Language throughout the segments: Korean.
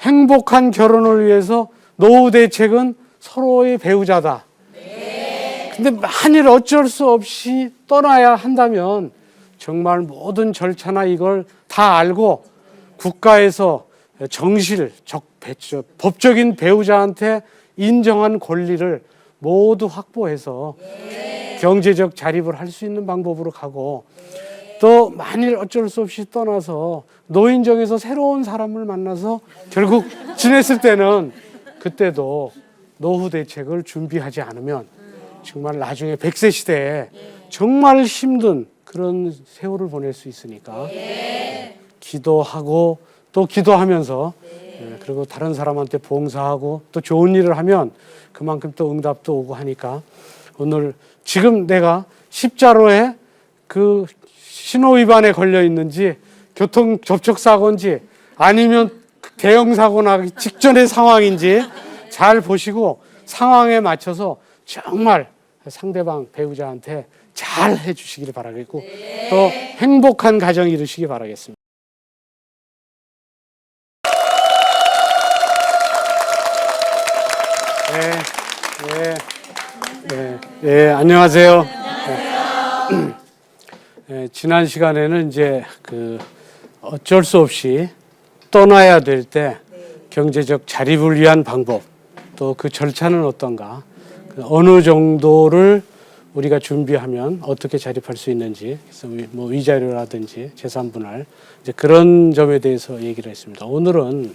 행복한 결혼을 위해서 노후 대책은 서로의 배우자다. 근데 만일 어쩔 수 없이 떠나야 한다면 정말 모든 절차나 이걸 다 알고 국가에서 법적인 배우자한테 인정한 권리를 모두 확보해서 경제적 자립을 할 수 있는 방법으로 가고, 또 만일 어쩔 수 없이 떠나서 노인정에서 새로운 사람을 만나서 결국 지냈을 때는 그때도 노후 대책을 준비하지 않으면 정말 나중에 100세 시대에 정말 힘든 그런 세월을 보낼 수 있으니까 기도하고 또 기도하면서 그리고 다른 사람한테 봉사하고 또 좋은 일을 하면 그만큼 또 응답도 오고 하니까, 오늘 지금 내가 십자로에 그 신호 위반에 걸려 있는지 교통 접촉 사고인지 아니면 대형 사고 나기 직전의 상황인지 잘 보시고 상황에 맞춰서 정말 상대방 배우자한테 잘 해주시기를 바라겠고 또 행복한 가정 이루시기 바라겠습니다. 안녕하세요. 지난 시간에는 이제 어쩔 수 없이 떠나야 될 때 경제적 자립을 위한 방법, 또 그 절차는 어떤가, 어느 정도를 우리가 준비하면 어떻게 자립할 수 있는지, 그래서 뭐 위자료라든지 재산 분할, 이제 그런 점에 대해서 얘기를 했습니다. 오늘은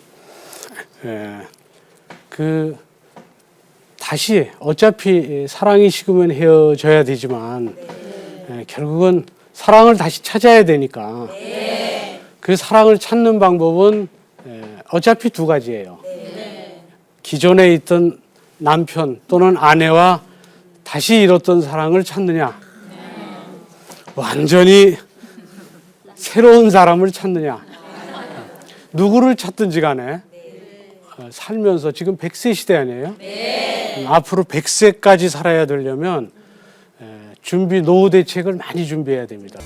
다시 어차피 사랑이 식으면 헤어져야 되지만 결국은 사랑을 다시 찾아야 되니까 그 사랑을 찾는 방법은 어차피 두 가지예요. 기존에 있던 남편 또는 아내와 다시 잃었던 사랑을 찾느냐, 완전히 새로운 사람을 찾느냐. 누구를 찾든지 간에 살면서 지금 100세 시대 아니에요? 앞으로 100세까지 살아야 되려면 노후 대책을 많이 준비해야 됩니다.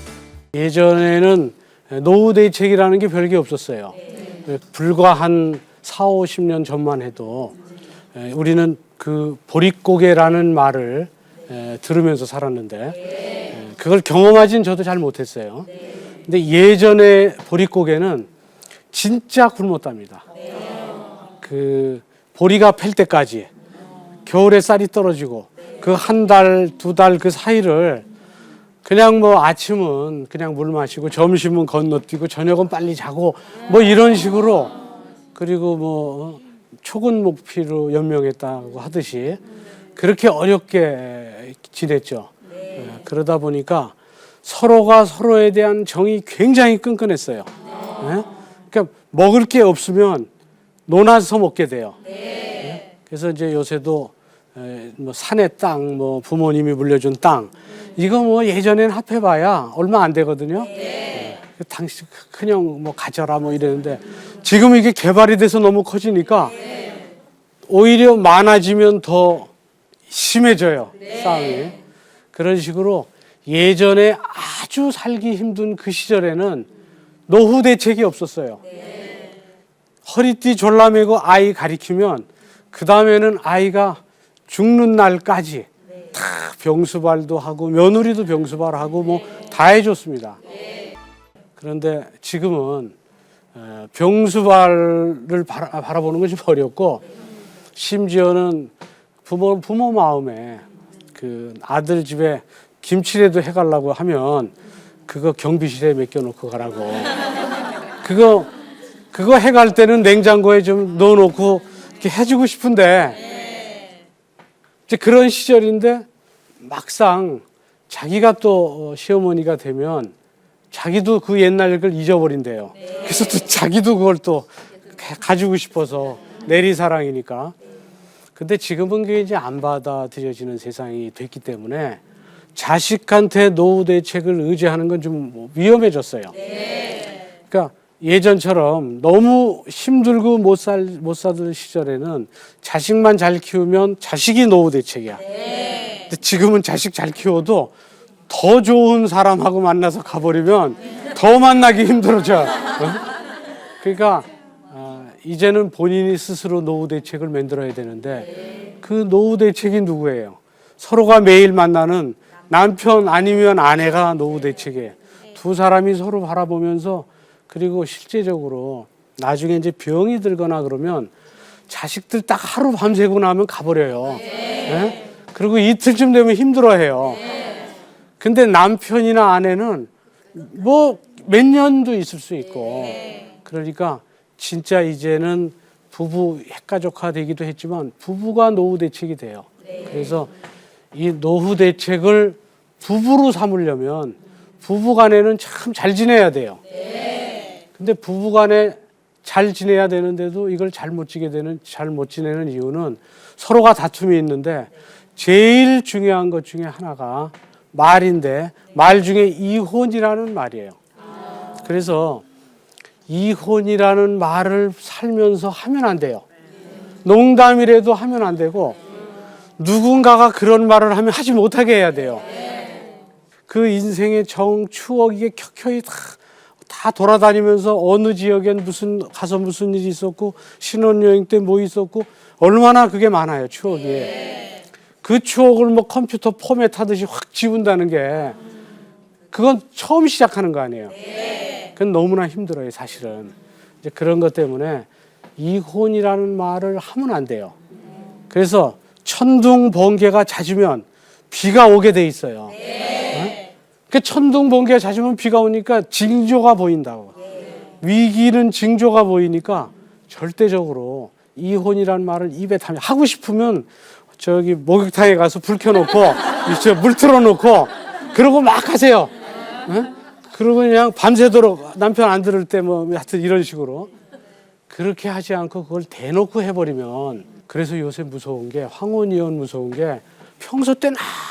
예전에는 노후 대책이라는 게 별게 없었어요. 불과 한 4, 50년 전만 해도 우리는 그 보릿고개라는 말을 들으면서 살았는데 그걸 경험하진 저도 잘 못했어요. 근데 예전에 보릿고개는 진짜 굶었답니다. 그 보리가 팰 때까지 겨울에 쌀이 떨어지고 그 한 달, 두 달 그 사이를 그냥 뭐 아침은 그냥 물 마시고 점심은 건너뛰고 저녁은 빨리 자고 뭐 이런 식으로, 그리고 뭐 초근 목피로 연명했다고 하듯이 그렇게 어렵게 지냈죠. 그러다 보니까 서로가 서로에 대한 정이 굉장히 끈끈했어요. 그러니까 먹을 게 없으면 논아서 먹게 돼요. 그래서 이제 요새도 뭐 산의 땅, 뭐 부모님이 물려준 땅, 이거 뭐 예전엔 합해봐야 얼마 안 되거든요. 당신 그냥 뭐 가져라 뭐 이랬는데 지금 이게 개발이 돼서 너무 커지니까 오히려 많아지면 더 심해져요, 싸움이. 그런 식으로 예전에 아주 살기 힘든 그 시절에는 노후 대책이 없었어요. 허리띠 졸라매고 아이 가리키면 그 다음에는 아이가 죽는 날까지 다 병수발도 하고 며느리도 병수발하고 뭐 다 해줬습니다. 그런데 지금은 병수발을 바라보는 것이 어렵고, 심지어는 부모 마음에 그 아들 집에 김치라도 해가려고 하면 그거 경비실에 맡겨놓고 가라고. 그거 해갈 때는 냉장고에 좀 넣어놓고 이렇게 해주고 싶은데, 이제 그런 시절인데 막상 자기가 또 시어머니가 되면 자기도 그 옛날 걸 잊어버린대요. 그래서 또 자기도 그걸 또 가지고 싶어서 내리사랑이니까. 근데 지금은 그게 이제 안 받아들여지는 세상이 됐기 때문에 자식한테 노후 대책을 의지하는 건 좀 위험해졌어요. 그러니까 예전처럼 너무 힘들고 못 살던 시절에는 자식만 잘 키우면 자식이 노후 대책이야. 근데 지금은 자식 잘 키워도 더 좋은 사람하고 만나서 가버리면 더 만나기 힘들어져. 그러니까 이제는 본인이 스스로 노후 대책을 만들어야 되는데 그 노후 대책이 누구예요? 서로가 매일 만나는 남편 아니면 아내가 노후 대책이에요. 두 사람이 서로 바라보면서 그리고 실제적으로 나중에 이제 병이 들거나 그러면 자식들 딱 하루 밤새고 나면 가버려요. 네? 그리고 이틀쯤 되면 힘들어해요. 근데 남편이나 아내는 뭐 몇 년도 있을 수 있고 그러니까 진짜 이제는 부부 핵가족화 되기도 했지만 부부가 노후 대책이 돼요. 그래서 이 노후 대책을 부부로 삼으려면 부부 간에는 참 잘 지내야 돼요. 근데 부부 간에 잘 지내야 되는데도 이걸 잘 못 지내는 이유는 서로가 다툼이 있는데 제일 중요한 것 중에 하나가 말인데 말 중에 이혼이라는 말이에요. 그래서 이혼이라는 말을 살면서 하면 안 돼요. 농담이라도 하면 안 되고 누군가가 그런 말을 하면 하지 못하게 해야 돼요. 그 인생의 추억이 켜켜이 다 돌아다니면서 어느 지역엔 가서 무슨 일이 있었고 신혼여행 때 뭐 있었고 얼마나 그게 많아요, 추억이. 그 추억을 뭐 컴퓨터 포맷하듯이 확 지운다는 게 그건 처음 시작하는 거 아니에요. 그건 너무나 힘들어요, 사실은. 이제 그런 것 때문에 이혼이라는 말을 하면 안 돼요. 그래서 천둥 번개가 잦으면 비가 오게 돼 있어요. 그 천둥 번개가 잦으면 비가 오니까 징조가 보인다고. 위기는 징조가 보이니까 절대적으로 이혼이라는 말을 입에 담아 하고 싶으면 저기 목욕탕에 가서 불 켜놓고 물 틀어놓고 그러고 막 하세요. 그러고 그냥 밤새도록 남편 안 들을 때 뭐 하여튼 이런 식으로 그렇게 하지 않고 그걸 대놓고 해버리면 그래서 요새 무서운 게 황혼이혼 무서운 게 평소 때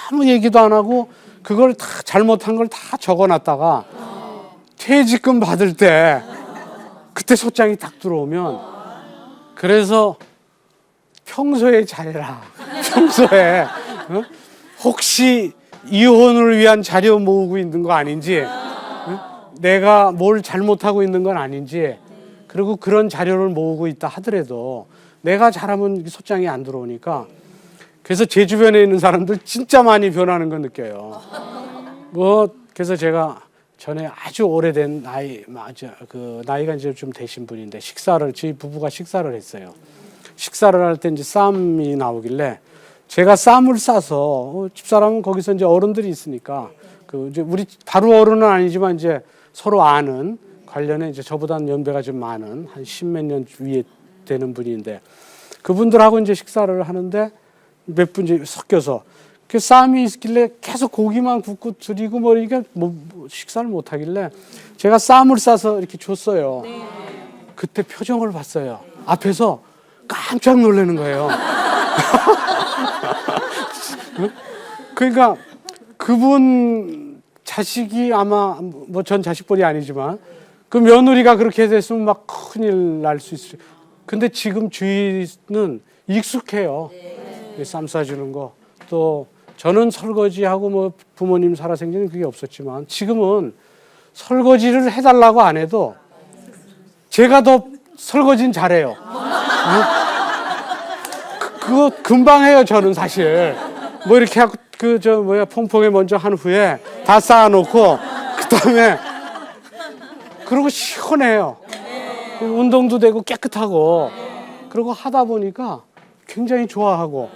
아무 얘기도 안 하고 그걸 다 잘못한 걸 다 적어놨다가 퇴직금 받을 때 그때 소장이 딱 들어오면 그래서 평소에 잘해라. 평소에 혹시 이혼을 위한 자료 모으고 있는 거 아닌지 내가 뭘 잘못하고 있는 건 아닌지 그리고 그런 자료를 모으고 있다 하더라도 내가 잘하면 소장이 안 들어오니까 그래서 제 주변에 있는 사람들 진짜 많이 변하는 거 느껴요. 그래서 제가 전에 아주 오래된 나이가 이제 좀 되신 분인데 저희 부부가 식사를 했어요. 식사를 할 때 이제 쌈이 나오길래 제가 쌈을 싸서 집사람은 거기서 이제 어른들이 있으니까 이제 우리 바로 어른은 아니지만 이제 서로 아는 관련해 이제 저보다는 연배가 좀 많은 한 십몇 년 위에 되는 분인데 그분들하고 이제 식사를 하는데 몇 분 이제 섞여서 그 쌈이 있길래 계속 고기만 굽고 드리고 이러니까 식사를 못 하길래 제가 쌈을 싸서 이렇게 줬어요. 그때 표정을 봤어요. 앞에서 깜짝 놀라는 거예요. 그러니까 그분 자식이 아마 전 자식뻘이 아니지만 그 며느리가 그렇게 됐으면 막 큰일 날 수 있어요. 근데 지금 주위는 익숙해요. 쌈 싸주는 거. 또 저는 설거지하고 부모님 살아생전에 그게 없었지만 지금은 설거지를 해달라고 안 해도 제가 더 설거지는 잘해요. 그거 금방 해요, 저는 사실. 이렇게 하고, 퐁퐁에 먼저 한 후에 다 쌓아놓고, 그 다음에, 그러고 시원해요. 운동도 되고 깨끗하고, 그러고 하다 보니까 굉장히 좋아하고,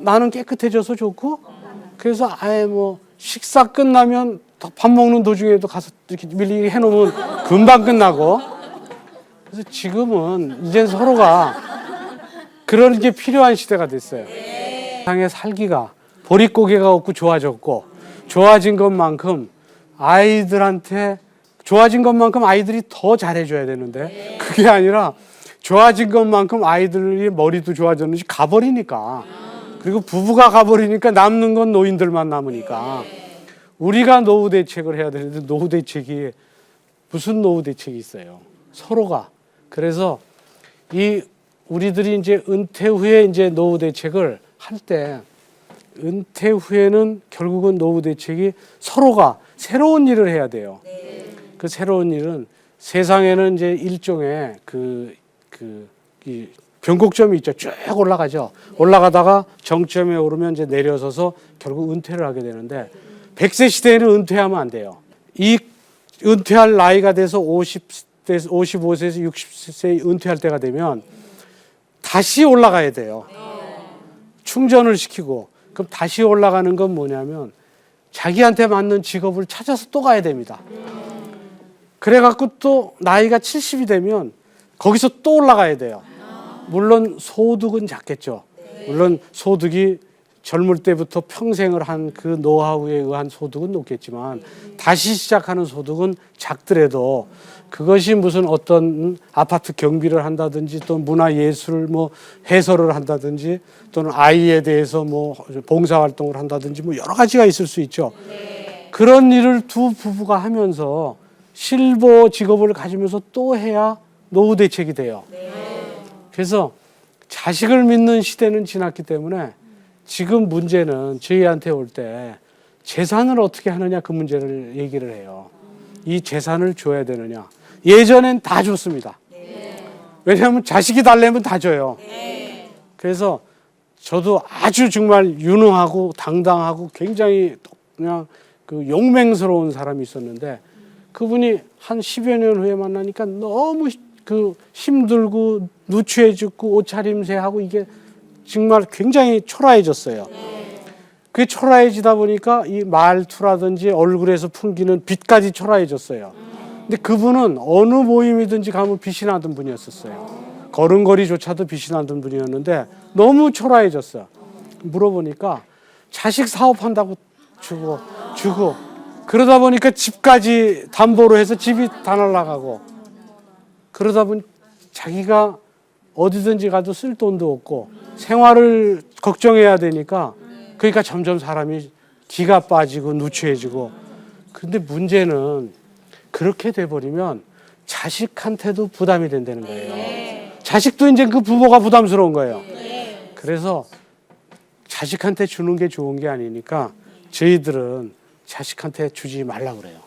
나는 깨끗해져서 좋고, 그래서 아예 식사 끝나면 밥 먹는 도중에도 가서 이렇게 미리 해놓으면 금방 끝나고, 그래서 지금은 이제 서로가 그런 게 필요한 시대가 됐어요. 세상에 살기가 보릿고개가 없고 좋아졌고 좋아진 것만큼 아이들한테 좋아진 것만큼 아이들이 더 잘해줘야 되는데 그게 아니라 좋아진 것만큼 아이들이 머리도 좋아졌는지 가버리니까 그리고 부부가 가버리니까 남는 건 노인들만 남으니까 우리가 노후 대책을 해야 되는데 노후 대책이 무슨 노후 대책이 있어요? 서로가. 그래서 우리들이 이제 은퇴 후에 이제 노후 대책을 할 때 은퇴 후에는 결국은 노후 대책이 서로가 새로운 일을 해야 돼요. 그 새로운 일은 세상에는 이제 일종의 그 이 변곡점이 있죠. 쭉 올라가죠. 올라가다가 정점에 오르면 이제 내려서서 결국 은퇴를 하게 되는데 100세 시대에는 은퇴하면 안 돼요. 이 은퇴할 나이가 돼서 50대, 55세에서 60세 은퇴할 때가 되면 다시 올라가야 돼요. 충전을 시키고. 그럼 다시 올라가는 건 뭐냐면 자기한테 맞는 직업을 찾아서 또 가야 됩니다. 그래갖고 또 나이가 70이 되면 거기서 또 올라가야 돼요. 물론 소득은 작겠죠. 물론 소득이 젊을 때부터 평생을 한 그 노하우에 의한 소득은 높겠지만 다시 시작하는 소득은 작더라도 그것이 무슨 어떤 아파트 경비를 한다든지 또 문화예술 뭐 해설을 한다든지 또는 아이에 대해서 뭐 봉사활동을 한다든지 뭐 여러 가지가 있을 수 있죠. 그런 일을 두 부부가 하면서 실버 직업을 가지면서 또 해야 노후 대책이 돼요. 그래서 자식을 믿는 시대는 지났기 때문에 지금 문제는 저희한테 올 때 재산을 어떻게 하느냐 그 문제를 얘기를 해요. 이 재산을 줘야 되느냐. 예전엔 다 줬습니다. 왜냐하면 자식이 달래면 다 줘요. 그래서 저도 아주 정말 유능하고 당당하고 굉장히 그냥 그 용맹스러운 사람이 있었는데 그분이 한 10여 년 후에 만나니까 너무 그 힘들고 누추해지고 옷차림새하고 이게 정말 굉장히 초라해졌어요. 그게 초라해지다 보니까 이 말투라든지 얼굴에서 풍기는 빛까지 초라해졌어요. 근데 그분은 어느 모임이든지 가면 빛이 나던 분이었었어요. 걸음걸이조차도 빛이 나던 분이었는데 너무 초라해졌어요. 물어보니까 자식 사업한다고 주고 그러다 보니까 집까지 담보로 해서 집이 다 날아가고 그러다 보니 자기가 어디든지 가도 쓸 돈도 없고 생활을 걱정해야 되니까 그러니까 점점 사람이 기가 빠지고 누추해지고 근데 문제는 그렇게 돼버리면 자식한테도 부담이 된다는 거예요. 자식도 이제 그 부모가 부담스러운 거예요. 그래서 자식한테 주는 게 좋은 게 아니니까 저희들은 자식한테 주지 말라고 그래요.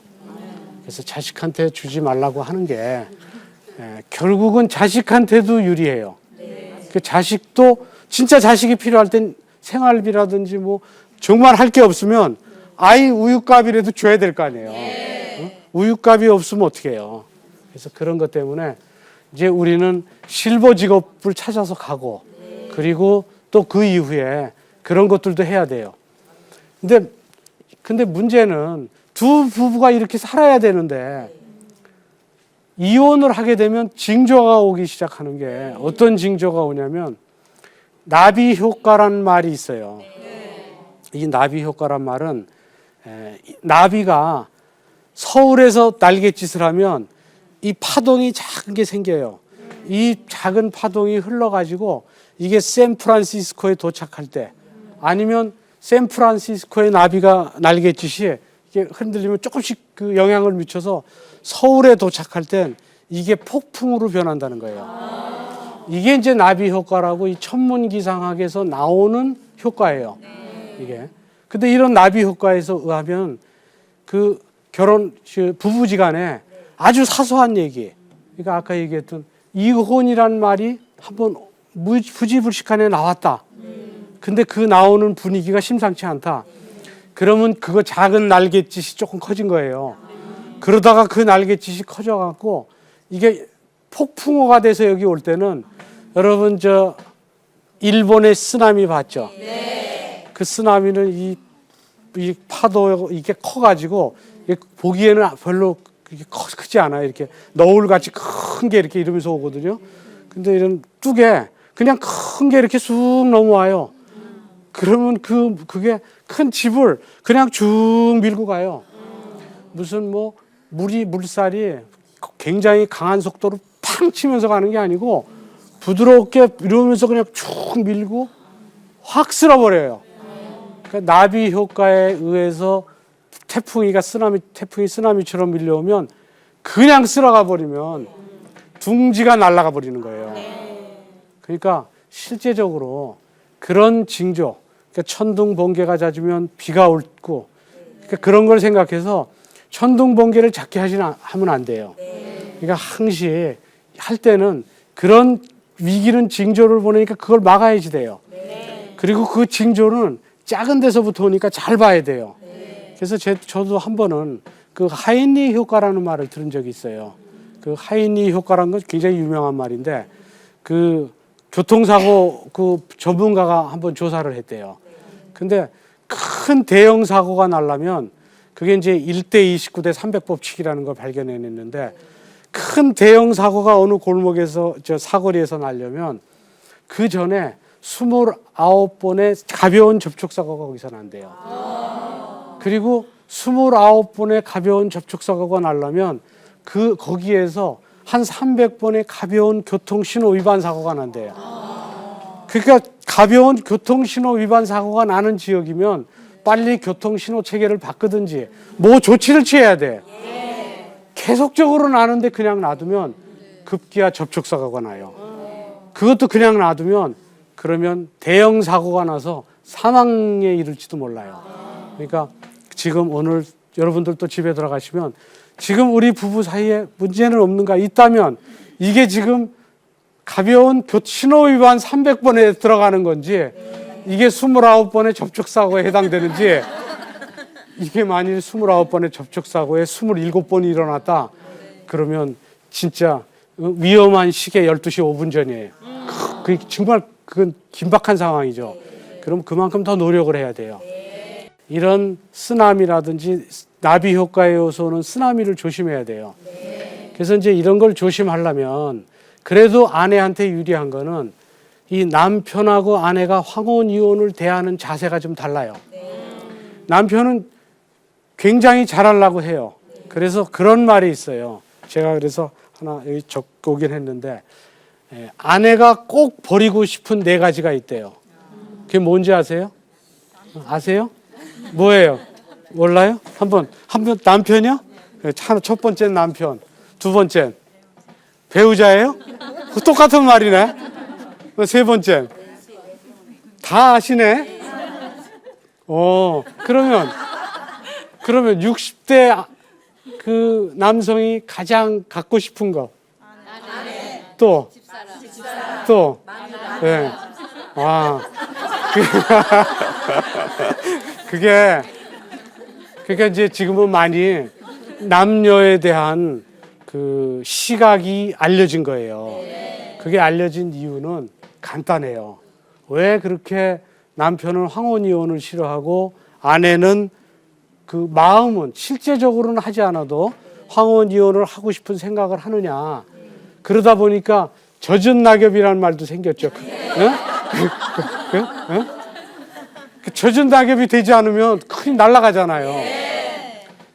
그래서 자식한테 주지 말라고 하는 게 결국은 자식한테도 유리해요. 그 자식도 진짜 자식이 필요할 땐 생활비라든지 뭐 정말 할 게 없으면 아이 우유값이라도 줘야 될 거 아니에요. 응? 우유값이 없으면 어떻게 해요. 그래서 그런 것 때문에 이제 우리는 실버 직업을 찾아서 가고 그리고 또 그 이후에 그런 것들도 해야 돼요. 근데 문제는 두 부부가 이렇게 살아야 되는데 이혼을 하게 되면 징조가 오기 시작하는 게 어떤 징조가 오냐면 나비 효과란 말이 있어요. 이 나비 효과란 말은 나비가 서울에서 날갯짓을 하면 이 파동이 작은 게 생겨요. 이 작은 파동이 흘러가지고 이게 샌프란시스코에 도착할 때 아니면 샌프란시스코의 나비가 날갯짓이 이게 흔들리면 조금씩 그 영향을 미쳐서 서울에 도착할 땐 이게 폭풍으로 변한다는 거예요. 이게 이제 나비 효과라고 이 천문기상학에서 나오는 효과예요. 이게. 근데 이런 나비 효과에서 의하면 그 부부지간에 아주 사소한 얘기. 그러니까 아까 얘기했던 이혼이란 말이 한번 부지불식간에 나왔다. 근데 그 나오는 분위기가 심상치 않다. 그러면 그거 작은 날갯짓이 조금 커진 거예요. 그러다가 그 날갯짓이 커져갖고 이게 폭풍우가 돼서 여기 올 때는 여러분 저 일본의 쓰나미 봤죠? 그 쓰나미는 이 파도 이게 커가지고 보기에는 별로 크지 않아요. 이렇게 너울같이 큰 게 이렇게 이러면서 오거든요. 근데 이런 뚝에 그냥 큰 게 이렇게 쑥 넘어와요. 그러면 그게 큰 집을 그냥 쭉 밀고 가요. 무슨 뭐 물살이 굉장히 강한 속도로 팡 치면서 가는 게 아니고 부드럽게 이러면서 그냥 쭉 밀고 확 쓸어버려요. 그러니까 나비 효과에 의해서 태풍이 쓰나미처럼 밀려오면 그냥 쓸어가 버리면 둥지가 날아가 버리는 거예요. 그러니까 실제적으로 그런 징조, 그러니까 천둥 번개가 잦으면 비가 오고 그러니까 그런 걸 생각해서 천둥 번개를 작게 하면 안 돼요. 그러니까 항시 할 때는 그런 위기는 징조를 보내니까 그걸 막아야지 돼요. 그리고 그 징조는 작은 데서부터 오니까 잘 봐야 돼요. 그래서 저도 한 번은 그 하인리 효과라는 말을 들은 적이 있어요. 그 하인리 효과라는 건 굉장히 유명한 말인데 그 교통사고 그 전문가가 한번 조사를 했대요. 근데 큰 대형 사고가 나려면 그게 이제 1대 29대 300법칙이라는 걸 발견해냈는데 큰 대형 사고가 어느 골목에서 사거리에서 나려면 그 전에 29번의 가벼운 접촉사고가 거기서 난대요. 그리고 29번의 가벼운 접촉사고가 나려면 거기에서 한 300번의 가벼운 교통신호 위반 사고가 난대요. 그러니까 가벼운 교통신호 위반 사고가 나는 지역이면 빨리 교통신호 체계를 바꾸든지 뭐 조치를 취해야 돼. 계속적으로 나는데 그냥 놔두면 급기야 접촉사고가 나요. 그것도 그냥 놔두면 그러면 대형 사고가 나서 사망에 이를지도 몰라요. 그러니까 지금 오늘 여러분들도 집에 들어가시면 지금 우리 부부 사이에 문제는 없는가 있다면 이게 지금 가벼운 신호 위반 300번에 들어가는 건지 이게 29번의 접촉사고에 해당되는지 이게 만일 29번의 접촉사고에 27번이 일어났다 그러면 진짜 위험한 시계 12시 5분 전이에요. 정말 그건 긴박한 상황이죠. 그럼 그만큼 더 노력을 해야 돼요. 이런 쓰나미라든지 나비 효과의 요소는 쓰나미를 조심해야 돼요. 그래서 이제 이런 걸 조심하려면 그래도 아내한테 유리한 거는 이 남편하고 아내가 황혼이혼을 대하는 자세가 좀 달라요. 남편은 굉장히 잘하려고 해요. 그래서 그런 말이 있어요. 제가 그래서 하나 여기 적고 오긴 했는데 아내가 꼭 버리고 싶은 4가지가 있대요. 그게 뭔지 아세요? 아세요? 뭐예요? 몰라요? 한번 남편이요? 첫 번째 남편, 두 번째 배우자예요? 똑같은 말이네. 세 번째 다 아시네. 그러면 60대 그 남성이 가장 갖고 싶은 거 또 네. 그게 이제 지금은 많이 남녀에 대한 그 시각이 알려진 거예요. 그게 알려진 이유는 간단해요. 왜 그렇게 남편은 황혼이혼을 싫어하고 아내는 그 마음은 실제적으로는 하지 않아도 황혼이혼을 하고 싶은 생각을 하느냐. 그러다 보니까 젖은 낙엽이라는 말도 생겼죠. 젖은 낙엽이 되지 않으면 큰일 날아가잖아요.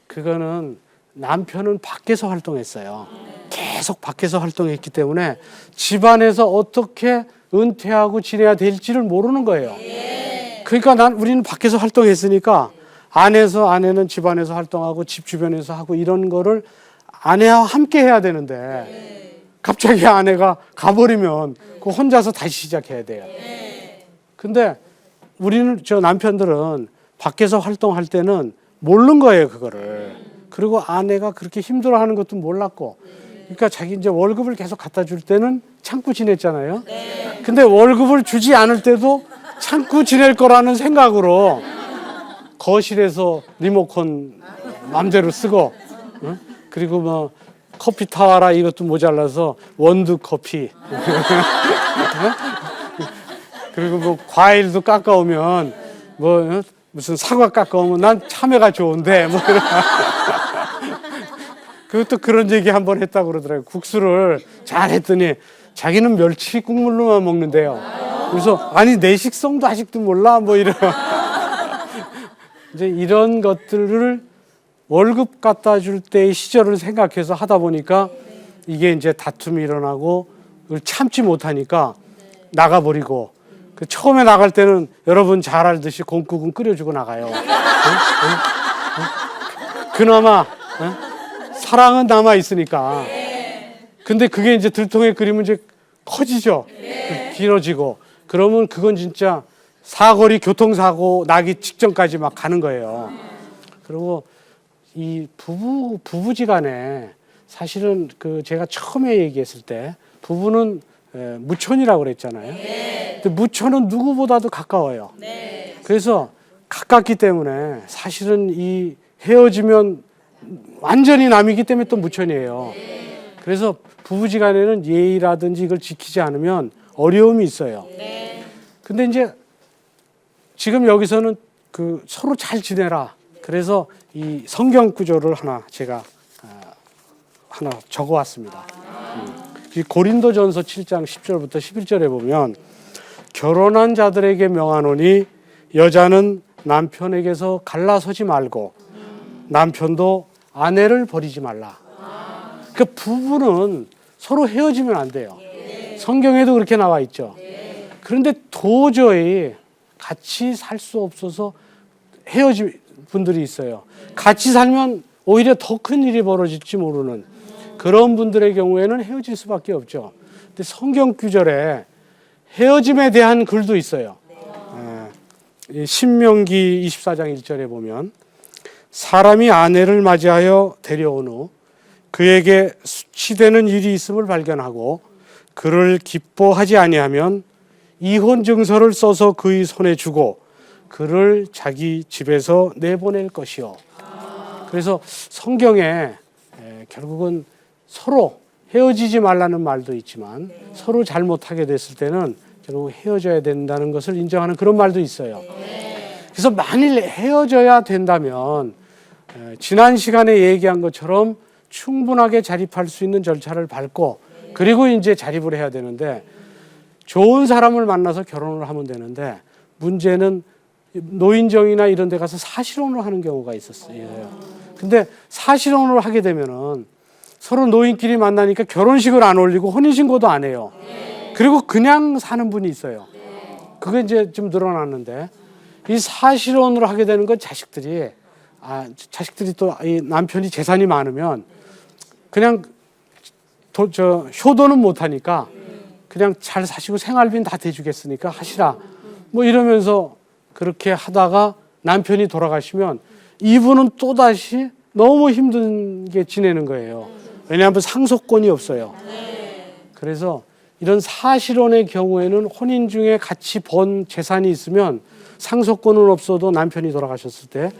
그거는 남편은 밖에서 활동했어요. 계속 밖에서 활동했기 때문에 집안에서 어떻게 은퇴하고 지내야 될지를 모르는 거예요. 그러니까 우리는 밖에서 활동했으니까 아내는 집안에서 활동하고 집 주변에서 하고 이런 거를 아내와 함께 해야 되는데 갑자기 아내가 가버리면 그 혼자서 다시 시작해야 돼요. 근데 저 남편들은 밖에서 활동할 때는 모르는 거예요, 그거를. 그리고 아내가 그렇게 힘들어하는 것도 몰랐고. 그러니까 자기 이제 월급을 계속 갖다 줄 때는 참고 지냈잖아요. 근데 월급을 주지 않을 때도 참고 지낼 거라는 생각으로 거실에서 리모컨 맘대로 쓰고, 그리고 뭐 커피 타와라 이것도 모자라서 원두 커피. 그리고 뭐 과일도 깎아오면 무슨 사과 깎아오면 난 참외가 좋은데 뭐 이런. 그것도 그런 얘기 한번 했다고 그러더라고요. 국수를 잘 했더니 자기는 멸치 국물로만 먹는데요. 그래서 아니 내 식성도 아직도 몰라 뭐 이런. 이제 이런 것들을 월급 갖다 줄 때의 시절을 생각해서 하다 보니까 이게 이제 다툼이 일어나고 그걸 참지 못하니까 나가버리고 처음에 나갈 때는 여러분 잘 알듯이 곰국은 끓여주고 나가요. 그나마 사랑은 남아 있으니까. 근데 그게 이제 들통에 끓이면 이제 커지죠. 길어지고. 그러면 그건 진짜 사거리 교통사고 나기 직전까지 막 가는 거예요. 그리고 이 부부지간에 사실은 제가 처음에 얘기했을 때 부부는 무촌이라고 그랬잖아요. 근데 무촌은 누구보다도 가까워요. 그래서 가깝기 때문에 사실은 이 헤어지면 완전히 남이기 때문에 또 무촌이에요. 그래서 부부지간에는 예의라든지 이걸 지키지 않으면 어려움이 있어요. 근데 이제 지금 여기서는 그 서로 잘 지내라. 그래서 이 성경 구절을 제가 하나 적어왔습니다. 고린도전서 7장 10절부터 11절에 보면 결혼한 자들에게 명하노니 여자는 남편에게서 갈라서지 말고 남편도 아내를 버리지 말라. 그 부부는 서로 헤어지면 안 돼요. 성경에도 그렇게 나와 있죠. 그런데 도저히 같이 살 수 없어서 헤어진 분들이 있어요. 같이 살면 오히려 더 큰 일이 벌어질지 모르는 그런 분들의 경우에는 헤어질 수밖에 없죠. 근데 성경 구절에 헤어짐에 대한 글도 있어요. 신명기 24장 1절에 보면 사람이 아내를 맞이하여 데려온 후 그에게 수치되는 일이 있음을 발견하고 그를 기뻐하지 아니하면 이혼 증서를 써서 그의 손에 주고 그를 자기 집에서 내보낼 것이요. 그래서 성경에 결국은 서로 헤어지지 말라는 말도 있지만 서로 잘못하게 됐을 때는 결국 헤어져야 된다는 것을 인정하는 그런 말도 있어요. 그래서 만일 헤어져야 된다면 지난 시간에 얘기한 것처럼 충분하게 자립할 수 있는 절차를 밟고 그리고 이제 자립을 해야 되는데 좋은 사람을 만나서 결혼을 하면 되는데 문제는 노인정이나 이런 데 가서 사실혼을 하는 경우가 있었어요. 근데 사실혼을 하게 되면은 서로 노인끼리 만나니까 결혼식을 안 올리고 혼인신고도 안 해요. 그리고 그냥 사는 분이 있어요. 그게 이제 좀 늘어났는데 이 사실혼을 하게 되는 건 자식들이 또 이 남편이 재산이 많으면 그냥 효도는 못 하니까 그냥 잘 사시고 생활비는 다 대주겠으니까 하시라. 뭐 이러면서 그렇게 하다가 남편이 돌아가시면 이분은 또다시 너무 힘들게 지내는 거예요. 왜냐하면 상속권이 없어요. 그래서 이런 사실혼의 경우에는 혼인 중에 같이 번 재산이 있으면 상속권은 없어도 남편이 돌아가셨을 때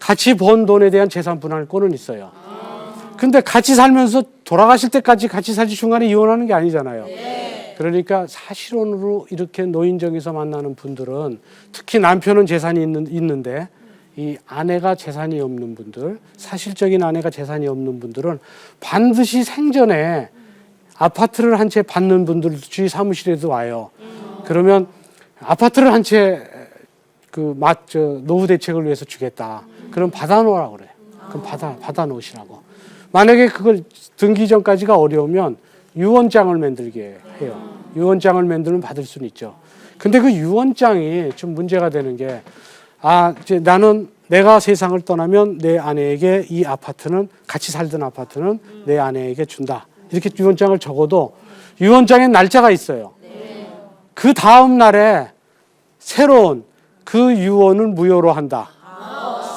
같이 번 돈에 대한 재산 분할권은 있어요. 근데 같이 살면서 돌아가실 때까지 같이 살지 중간에 이혼하는 게 아니잖아요. 그러니까 사실혼으로 이렇게 노인정에서 만나는 분들은 특히 남편은 재산이 있는데 이 아내가 재산이 없는 분들, 사실적인 아내가 재산이 없는 분들은 반드시 생전에 아파트를 한 채 받는 분들 주위 사무실에도 와요. 그러면 아파트를 한 채 노후 대책을 위해서 주겠다. 그럼 받아놓으라 그래요. 그럼 받아놓으시라고. 만약에 그걸 등기 전까지가 어려우면 유언장을 만들게 해요. 유언장을 만들면 받을 수는 있죠. 근데 그 유언장이 좀 문제가 되는 게 이제 나는 내가 세상을 떠나면 내 아내에게 이 아파트는 같이 살던 아파트는 내 아내에게 준다. 이렇게 유언장을 적어도 유언장에 날짜가 있어요. 그 다음 날에 새로운 그 유언을 무효로 한다.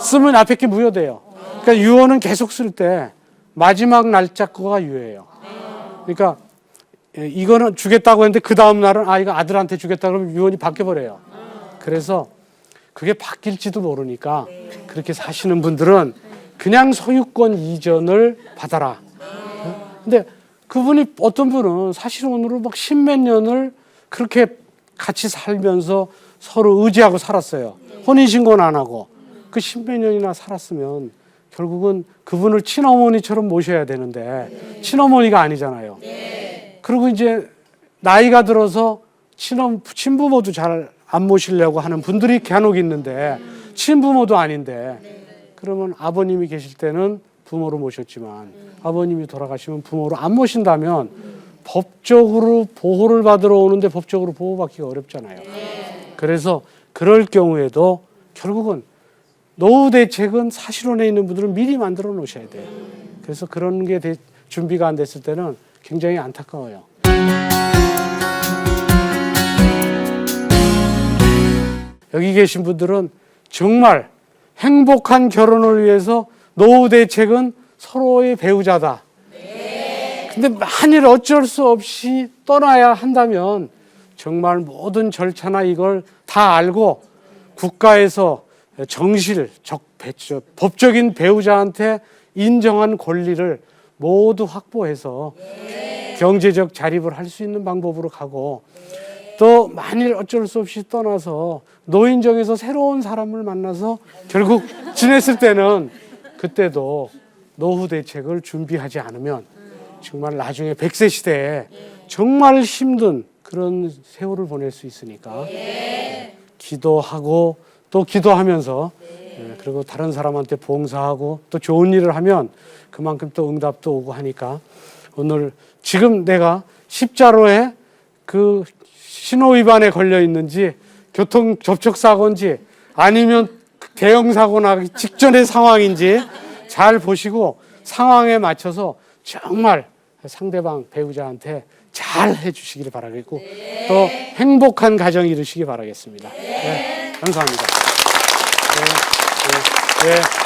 쓰면 앞에 게 무효돼요. 그러니까 유언은 계속 쓸 때 마지막 날짜 거가 유효해요. 그러니까 이거는 주겠다고 했는데 그 다음 날은 이거 아들한테 주겠다 그러면 유언이 바뀌어버려요. 그래서 그게 바뀔지도 모르니까 그렇게 사시는 분들은 그냥 소유권 이전을 받아라. 근데 그분이 어떤 분은 사실혼으로 막 십몇 년을 그렇게 같이 살면서 서로 의지하고 살았어요. 혼인신고는 안 하고. 그 십몇 년이나 살았으면 결국은 그분을 친어머니처럼 모셔야 되는데 친어머니가 아니잖아요. 그리고 이제 나이가 들어서 친부모도 잘 안 모시려고 하는 분들이 간혹 있는데 친부모도 아닌데 그러면 아버님이 계실 때는 부모로 모셨지만 아버님이 돌아가시면 부모로 안 모신다면 법적으로 보호를 받으러 오는데 법적으로 보호받기가 어렵잖아요. 그래서 그럴 경우에도 결국은 노후 대책은 사실혼에 있는 분들은 미리 만들어 놓으셔야 돼요. 그래서 그런 게 준비가 안 됐을 때는 굉장히 안타까워요. 여기 계신 분들은 정말 행복한 결혼을 위해서 노후 대책은 서로의 배우자다. 근데 만일 어쩔 수 없이 떠나야 한다면 정말 모든 절차나 이걸 다 알고 국가에서 정실, 법적인 배우자한테 인정한 권리를 모두 확보해서 경제적 자립을 할 수 있는 방법으로 가고, 또 만일 어쩔 수 없이 떠나서 노인정에서 새로운 사람을 만나서 결국 지냈을 때는 그때도 노후 대책을 준비하지 않으면 정말 나중에 100세 시대에 정말 힘든 그런 세월을 보낼 수 있으니까 기도하고 또 기도하면서 그리고 다른 사람한테 봉사하고 또 좋은 일을 하면 그만큼 또 응답도 오고 하니까, 오늘 지금 내가 십자로에 그 신호 위반에 걸려 있는지 교통 접촉 사고인지 아니면 대형 사고 나기 직전의 상황인지 잘 보시고 상황에 맞춰서 정말 상대방 배우자한테 잘 해주시기를 바라겠고 또 행복한 가정 이루시기 바라겠습니다. 네, 감사합니다. 네, 네, 네.